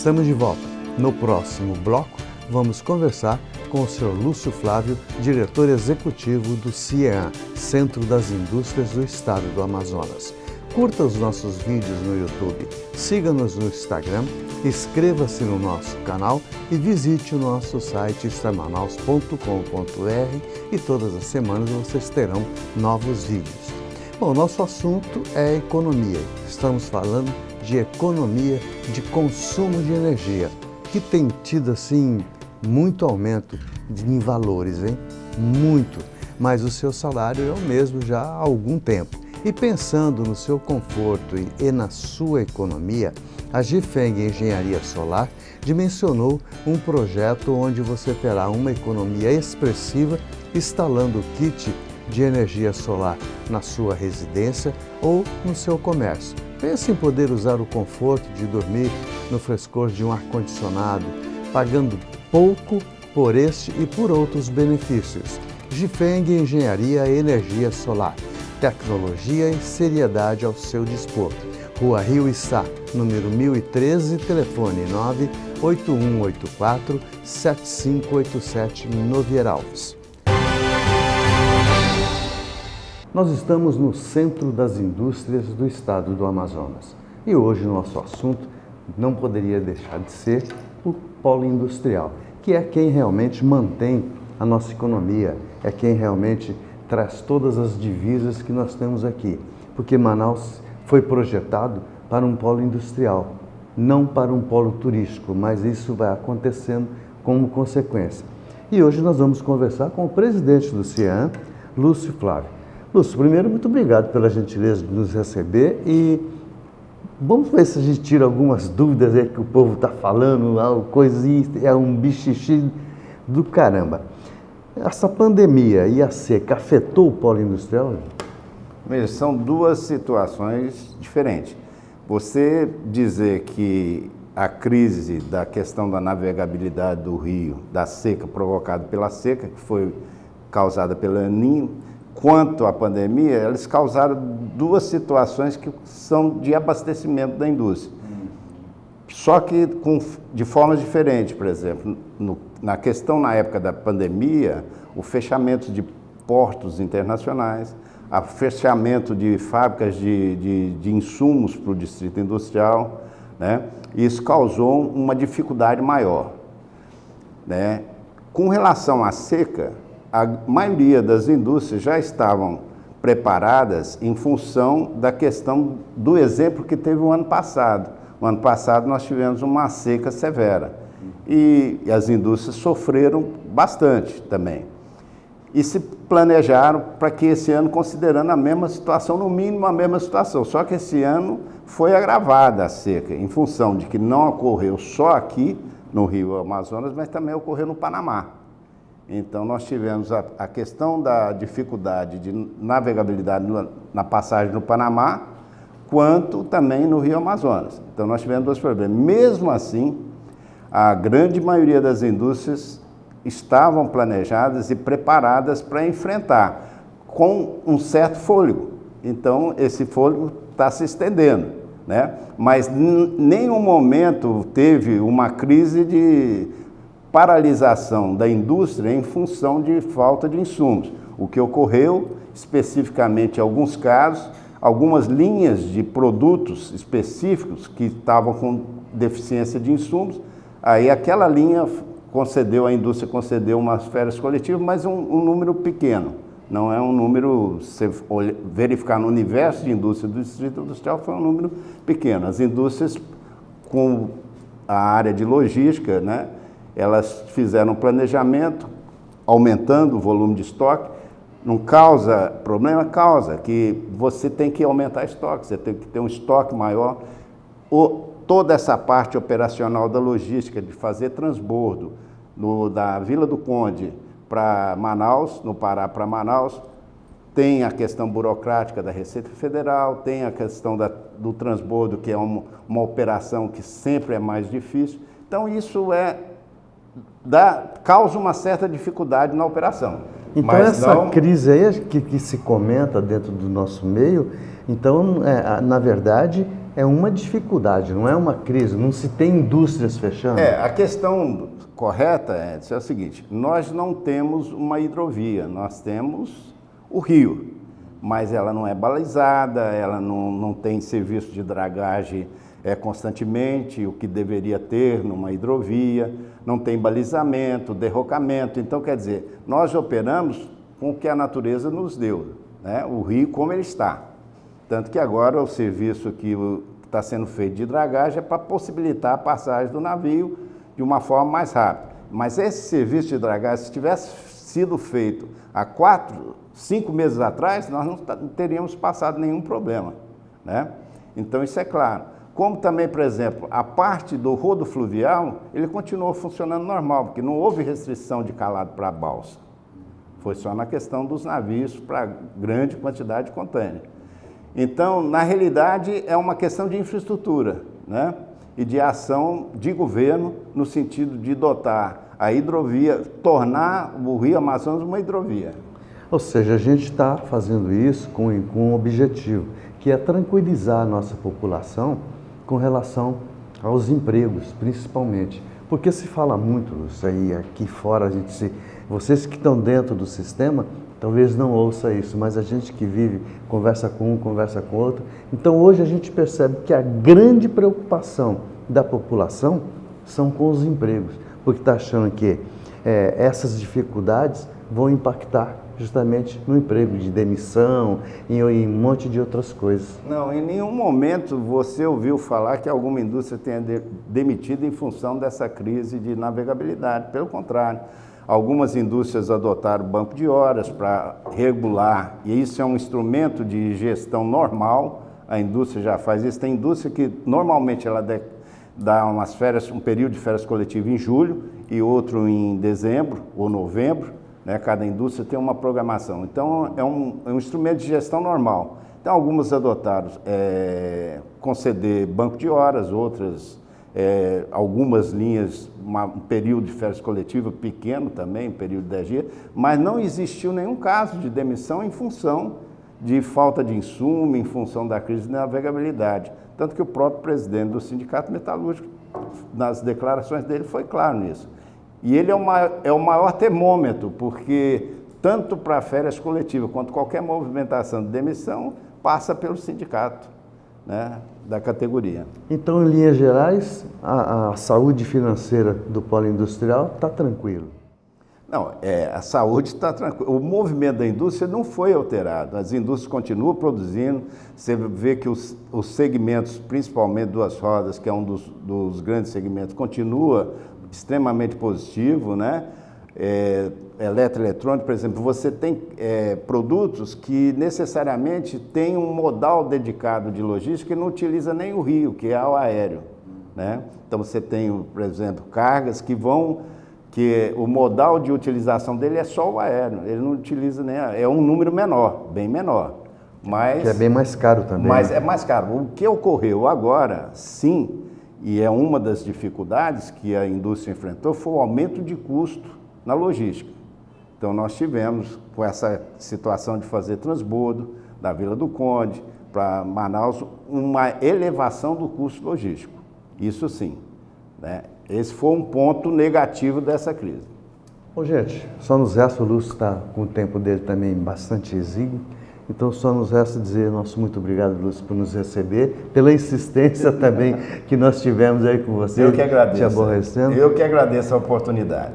Estamos de volta. No próximo bloco, vamos conversar com o Sr. Lúcio Flávio, diretor executivo do CIEAM, Centro das Indústrias do Estado do Amazonas. Curta os nossos vídeos no YouTube, siga-nos no Instagram, inscreva-se no nosso canal e visite o nosso site extramanaus.com.br e todas as semanas vocês terão novos vídeos. Bom, nosso assunto é economia. Estamos falando de economia de consumo de energia, que tem tido assim muito aumento em valores, hein? Muito, mas o seu salário é o mesmo já há algum tempo. E pensando no seu conforto e na sua economia, a Gifeng Engenharia Solar dimensionou um projeto onde você terá uma economia expressiva instalando o kit de energia solar na sua residência ou no seu comércio. Pense em poder usar o conforto de dormir no frescor de um ar-condicionado, pagando pouco por este e por outros benefícios. Gifeng Engenharia Energia Solar. Tecnologia e seriedade ao seu dispor. Rua Rio Içá, número 1013, telefone 98184-7587, Novier Alves. Nós estamos no Centro das Indústrias do Estado do Amazonas e hoje nosso assunto não poderia deixar de ser o polo industrial, que é quem realmente mantém a nossa economia, é quem realmente traz todas as divisas que nós temos aqui, porque Manaus foi projetado para um polo industrial, não para um polo turístico, mas isso vai acontecendo como consequência. E hoje nós vamos conversar com o presidente do CIEAM, Lúcio Flávio. Lúcio, primeiro, muito obrigado pela gentileza de nos receber e vamos ver se a gente tira algumas dúvidas aí que o povo está falando, coisinha, é um bichichi do caramba. Essa pandemia e a seca afetou o polo industrial? São duas situações diferentes. Você dizer que a crise da questão da navegabilidade do rio, da seca provocada pela seca, que foi causada pelo El Niño, quanto à pandemia, eles causaram duas situações que são de abastecimento da indústria. Só que de formas diferentes, por exemplo, na questão na época da pandemia, o fechamento de portos internacionais, o fechamento de fábricas de insumos para o distrito industrial, né? Isso causou uma dificuldade maior, né? Com relação à seca, a maioria das indústrias já estavam preparadas em função da questão do exemplo que teve o ano passado. O ano passado nós tivemos uma seca severa e as indústrias sofreram bastante também. E se planejaram para que esse ano, considerando a mesma situação, no mínimo a mesma situação. Só que esse ano foi agravada a seca, em função de que não ocorreu só aqui no Rio Amazonas, mas também ocorreu no Panamá. Então nós tivemos a questão da dificuldade de navegabilidade na passagem no Panamá, quanto também no Rio Amazonas. Então nós tivemos dois problemas. Mesmo assim, a grande maioria das indústrias estavam planejadas e preparadas para enfrentar, com um certo fôlego. Então esse fôlego está se estendendo, né? Mas em nenhum momento teve uma crise de paralisação da indústria em função de falta de insumos. O que ocorreu, especificamente em alguns casos, algumas linhas de produtos específicos que estavam com deficiência de insumos, aí aquela linha a indústria concedeu umas férias coletivas, mas um número pequeno. Não é um número, se verificar no universo de indústria do distrito industrial, foi um número pequeno. As indústrias com a área de logística, né, elas fizeram um planejamento, aumentando o volume de estoque. Não causa problema? Causa, que você tem que aumentar estoque, você tem que ter um estoque maior. Toda essa parte operacional da logística, de fazer transbordo da Vila do Conde para Manaus, no Pará para Manaus, tem a questão burocrática da Receita Federal, tem a questão do transbordo, que é uma operação que sempre é mais difícil. Então isso causa uma certa dificuldade na operação. Então essa crise aí que se comenta dentro do nosso meio, então na verdade é uma dificuldade, não é uma crise, não se tem indústrias fechando. A questão correta é o seguinte, nós não temos uma hidrovia, nós temos o rio, mas ela não é balizada, ela não tem serviço de dragagem constantemente, o que deveria ter numa hidrovia, não tem balizamento, derrocamento. Então, quer dizer, nós operamos com o que a natureza nos deu, né? O rio como ele está. Tanto que agora o serviço que está sendo feito de dragagem é para possibilitar a passagem do navio de uma forma mais rápida. Mas esse serviço de dragagem, se tivesse sido feito há 4, 5 meses atrás, nós não teríamos passado nenhum problema, né? Então isso é claro. Como também, por exemplo, a parte do rodo fluvial, ele continuou funcionando normal, porque não houve restrição de calado para a balsa. Foi só na questão dos navios para grande quantidade de contêiner. Então, na realidade, é uma questão de infraestrutura, né? E de ação de governo no sentido de dotar a hidrovia, tornar o Rio Amazonas uma hidrovia. Ou seja, a gente está fazendo isso com um objetivo, que é tranquilizar a nossa população com relação aos empregos, principalmente. Porque se fala muito isso aí, aqui fora, vocês que estão dentro do sistema, talvez não ouça isso, mas a gente que vive, conversa com um, conversa com outro. Então hoje a gente percebe que a grande preocupação da população são com os empregos, porque está achando que essas dificuldades vão impactar justamente no emprego, de demissão e em um monte de outras coisas. Não, em nenhum momento você ouviu falar que alguma indústria tenha demitido em função dessa crise de navegabilidade. Pelo contrário, algumas indústrias adotaram banco de horas para regular, e isso é um instrumento de gestão normal, a indústria já faz isso. Tem indústria que normalmente ela dá umas férias, um período de férias coletivo em julho e outro em dezembro ou novembro, né? Cada indústria tem uma programação. Então, é um instrumento de gestão normal. Então, algumas adotaram conceder banco de horas, outras, algumas linhas, um período de férias coletiva pequeno também, período de 10 dias, mas não existiu nenhum caso de demissão em função de falta de insumo, em função da crise de navegabilidade. Tanto que o próprio presidente do Sindicato Metalúrgico, nas declarações dele, foi claro nisso. E ele é o maior termômetro, porque tanto para férias coletivas quanto qualquer movimentação de demissão passa pelo sindicato, né, da categoria. Então, em linhas gerais, a saúde financeira do polo industrial está tranquilo? Não, a saúde está tranquila. O movimento da indústria não foi alterado. As indústrias continuam produzindo. Você vê que os segmentos, principalmente duas rodas, que é um dos grandes segmentos, continua extremamente positivo, né? Eletroeletrônico, por exemplo, você tem produtos que necessariamente tem um modal dedicado de logística e não utiliza nem o rio, que é o aéreo, né? Então você tem, por exemplo, cargas que o modal de utilização dele é só o aéreo, ele não utiliza nem, é um número menor, bem menor. Mas, que é bem mais caro também. Mas é mais caro. O que ocorreu agora, sim, e é uma das dificuldades que a indústria enfrentou, foi o aumento de custo na logística. Então nós tivemos, com essa situação de fazer transbordo da Vila do Conde para Manaus, uma elevação do custo logístico. Isso sim, né? Esse foi um ponto negativo dessa crise. Bom, gente, só nos resta, o Lúcio está com o tempo dele também bastante exíguo, então só nos resta dizer nosso muito obrigado, Lúcio, por nos receber, pela insistência também que nós tivemos aí com você. Eu que agradeço. Te aborrecendo. Eu que agradeço a oportunidade.